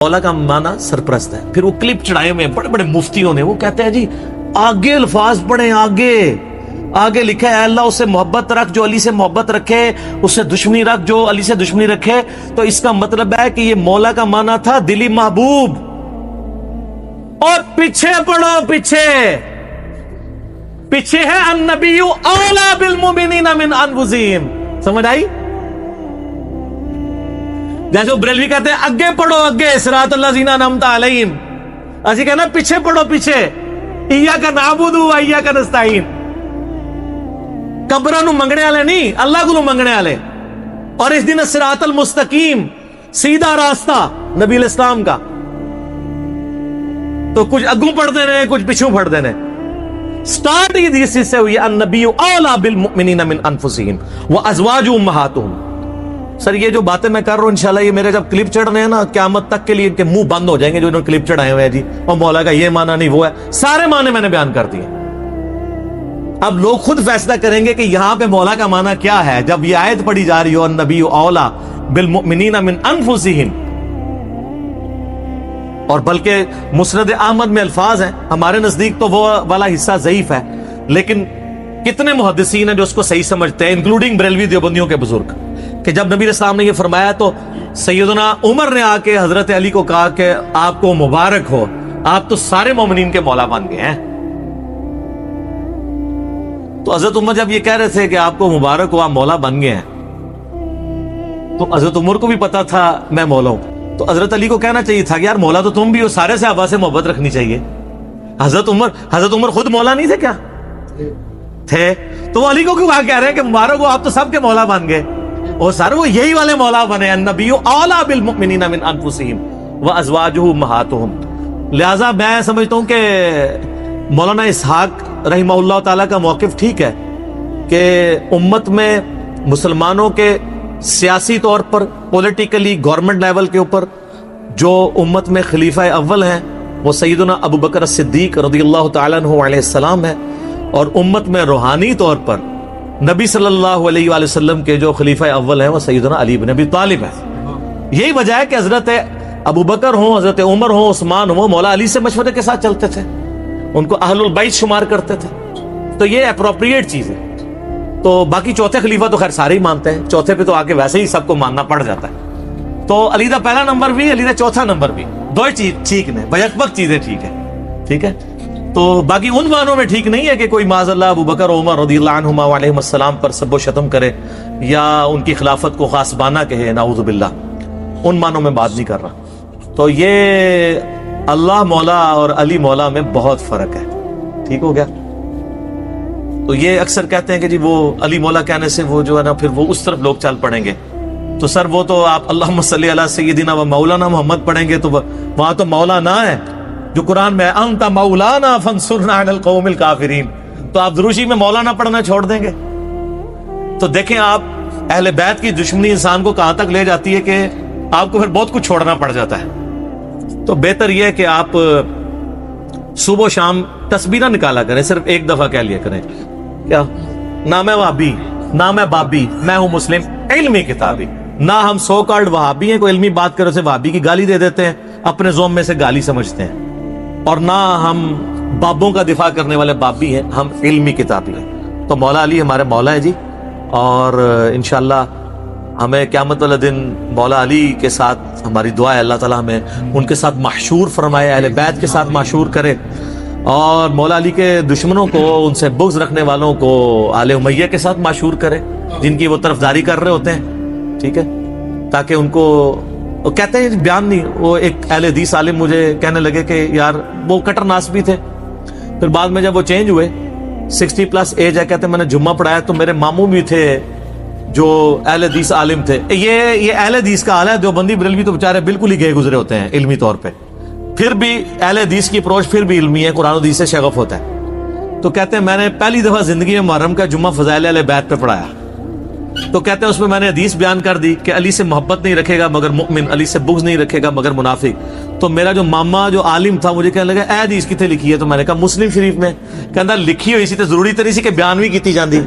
मौला का माना सरप्रस्त है। फिर वो क्लिप चढ़ाए हुए बड़े बड़े मुफ्तियों ने, वो कहते हैं जी आगे अल्फाज पढ़े, आगे लिखा है अल्लाह उससे मोहब्बत रख जो अली से मोहब्बत रखे, उससे दुश्मनी रख जो अली से दुश्मनी रखे। तो इसका मतलब है कि ये मौला का माना था दिली महबूब। और पीछे पढ़ो, पीछे है अन्नबिय्यु औला बिल मुमिनीना मिन अनफुसिहिम। समझ आई? जैसे बरेलवी कहते हैं अगे पढ़ो, अगे सिरातल लज़ीना अनअमता अलैहिम, असि कहना पीछे पढ़ो, पीछे इय्याका नअबुदु व इय्याका नस्तईन। कब्रां नू मंगने वाले नहीं, अल्लाह को मंगने वाले। और इस दिन सिरातल मुस्तकीम, सीधा रास्ता नबी इस्लाम का। तो कुछ अगू पढ़ देने, कुछ पिछू पढ़ देने। स्टार्ट इससे हुई अन्नबिय्यु औला बिल मुमिनीना मिन अनफुसिहिम व अज़वाजुहुम उम्महातुहुम। सर ये जो बातें मैं कर रहा हूं इंशाल्लाह ये मेरे जब क्लिप चढ़ रहे हैं ना, क़यामत तक के लिए इनके मुंह बंद हो जाएंगे जो इन्होंने क्लिप चढ़ाए हुए हैं जी, और मौला का ये माना नहीं वो है। सारे माने मैंने बयान कर दिए। अब लोग खुद फैसला करेंगे कि यहां पे मौला का माना क्या है। जब ये आयत पढ़ी जा रही हो अन्नबिय्यु औला बिल मुमिनीना मिन अनफुसिहिम, और बल्कि मुस्नद अहमद में अल्फाज हैं, हमारे नजदीक तो वो वाला हिस्सा ज़ईफ है, लेकिन कितने मुहद्दिसीन हैं जो उसको सही समझते हैं, इंक्लूडिंग बरेलवी देवबंदियों के बुजुर्ग, कि जब नबी इस्लाम ने ये फरमाया तो सैयदना उमर ने आके हजरत अली को कहा कि आपको मुबारक हो, आप तो सारे मोमिनीन के मौला बन गए हैं। तो हजरत उमर जब ये कह रहे थे कि आपको मुबारक हो, आप मौला बन गए हैं, तो हजरत उमर को भी पता था मैं मौला हूं। तो हजरत अली को कहना चाहिए था कि यार मौला तो तुम भी हो, सारे सहाबा से मोहब्बत रखनी चाहिए। हजरत उमर खुद मौला नहीं थे क्या? थे। तो अली को क्यों कह रहे हैं कि मुबारक हो, आप तो सबके मौला बन गए। और सर वो यही वाले मौला बने, अन्नबिय्यु औला बिल मुमिनीना मिन अनफुसिहिम व अज़वाजुहुम उम्महातुहुम। लिहाजा मैं समझता हूं कि मौलाना इसहाक रहमहुल्लाह ताला का मौक़िफ़ ठीक है कि उम्मत में मुसलमानों के सियासी तौर पर, पॉलिटिकली, गवर्नमेंट लेवल के ऊपर जो उम्मत में खलीफा अव्वल हैं वो सैयदना अबू बकर सिद्दीक रज़ियल्लाहु ताला अन्हु अलैहिस्सलाम है। और उम्मत में रूहानी तौर पर नबी सल्लल्लाहु अलैहि वसल्लम के जो खलीफा अव्वल हैं वो सैयदना अली इब्न अबी तालिब है। यही वजह है कि हजरत अबू बकर हो, हजरत उमर हो, उस्मान हो, मौला अली से मशवरे के साथ चलते थे, उनको अहलुल बैत शुमार करते थे। तो ये अप्रोप्रिएट चीज है। तो बाकी चौथे खलीफा तो खैर सारे ही मानते हैं, चौथे पे तो आके वैसे ही सबको मानना पड़ जाता है। तो अली दा पहला नंबर भी, अली दा चौथा नंबर भी, दो ही चीज ठीक ने, बजकबक चीजें ठीक है। तो बाकी उन मानों में ठीक नहीं है कि कोई माज़अल्लाह अबू बकर उमर रज़ियल्लाहु अन्हुमा व अलैहिमुस्सलाम पर सब्ब व शतम करे या उनकी खिलाफत को खासबाना कहे, नाऊज़ु बिल्लाह। उन मानों में बात नहीं कर रहा। तो ये अल्लाह मौला और अली मौला में बहुत फर्क है। ठीक हो गया? तो ये अक्सर कहते हैं कि जी वो अली मौला कहने से वो जो है ना फिर वो उस तरफ लोग चल पड़ेंगे। तो सर वो तो आप अल्लाहुम्मा सल्ली अला सय्यिदिना व मौलाना मोहम्मद पढ़ेंगे तो वहां तो मौला ना है जो कुरान में अंता मौलाना फंसुरना अलल कौमिल काफिरीन। तो आप दुरूशी में मौलाना पढ़ना छोड़ देंगे? तो देखें आप अहले बैत की दुश्मनी इंसान को कहां तक ले जाती है कि आपको फिर बहुत कुछ छोड़ना पड़ जाता है। तो बेहतर यह है कि आप सुबह शाम तस्बीह ना निकाला करें, सिर्फ एक दफा कह लिया करें क्या ना मैं वहाबी, ना मैं बाबी, मैं हूं मुस्लिम इल्मी किताबी। ना हम सो कॉल्ड वहाबी हैं, कोई इल्मी बात करे उसे वहाबी की गाली दे देते हैं, अपने ज़ोम में से गाली समझते हैं। और ना हम बाबों का दिफा करने वाले बाबी हैं, हम इल्मी किताबी हैं। तो मौला अली हमारे मौला है जी। और इंशाअल्लाह हमें क़यामत वाले दिन मौला अली के साथ हमारी दुआ है, अल्लाह ताला हमें उनके साथ महशूर फरमाए, अहले बैत के साथ महशूर करे। और मौला अली के दुश्मनों को, उनसे बुग़्ज़ रखने वालों को आले उमैया के साथ महशूर करे, जिनकी वो तरफदारी कर रहे होते हैं। ठीक है? ताकि उनको वो कहते हैं बयान नहीं, वो एक अहले हदीस आलिम मुझे कहने लगे कि यार वो कटर नास भी थे, फिर बाद में जब वो चेंज हुए 60+ एज है, कहते मैंने जुम्मा पढ़ाया तो मेरे मामू भी थे जो अहले हदीस आलिम थे। ये अहले हदीस का हाल है। देवबंदी बरेलवी तो बेचारे बिल्कुल ही गए गुजरे होते हैं इल्मी तौर पे, फिर भी अहले हदीस की अप्रोच फिर भी इल्मी है, कुरान हदीस से शगफ होता है। तो कहते हैं मैंने पहली दफा जिंदगी में मुहर्रम का जुम्मा फज़ाइल अहले बैत पे पढ़ाया। तो कहते हैं उसमें मैंने हदीस बयान कर दी कि अली से मोहब्बत नहीं रखेगा मगर मुमिन, अली से बुग़्ज़ नहीं रखेगा मगर मुनाफिक। तो मेरा जो मामा जो आलिम था मुझे कहने लगा ए हदीस किथे लिखी है? तो मैंने कहा मुस्लिम शरीफ में। कहता लिखी हुई सी तो जरूरी तो नहीं सी कि बयान भी की जाती।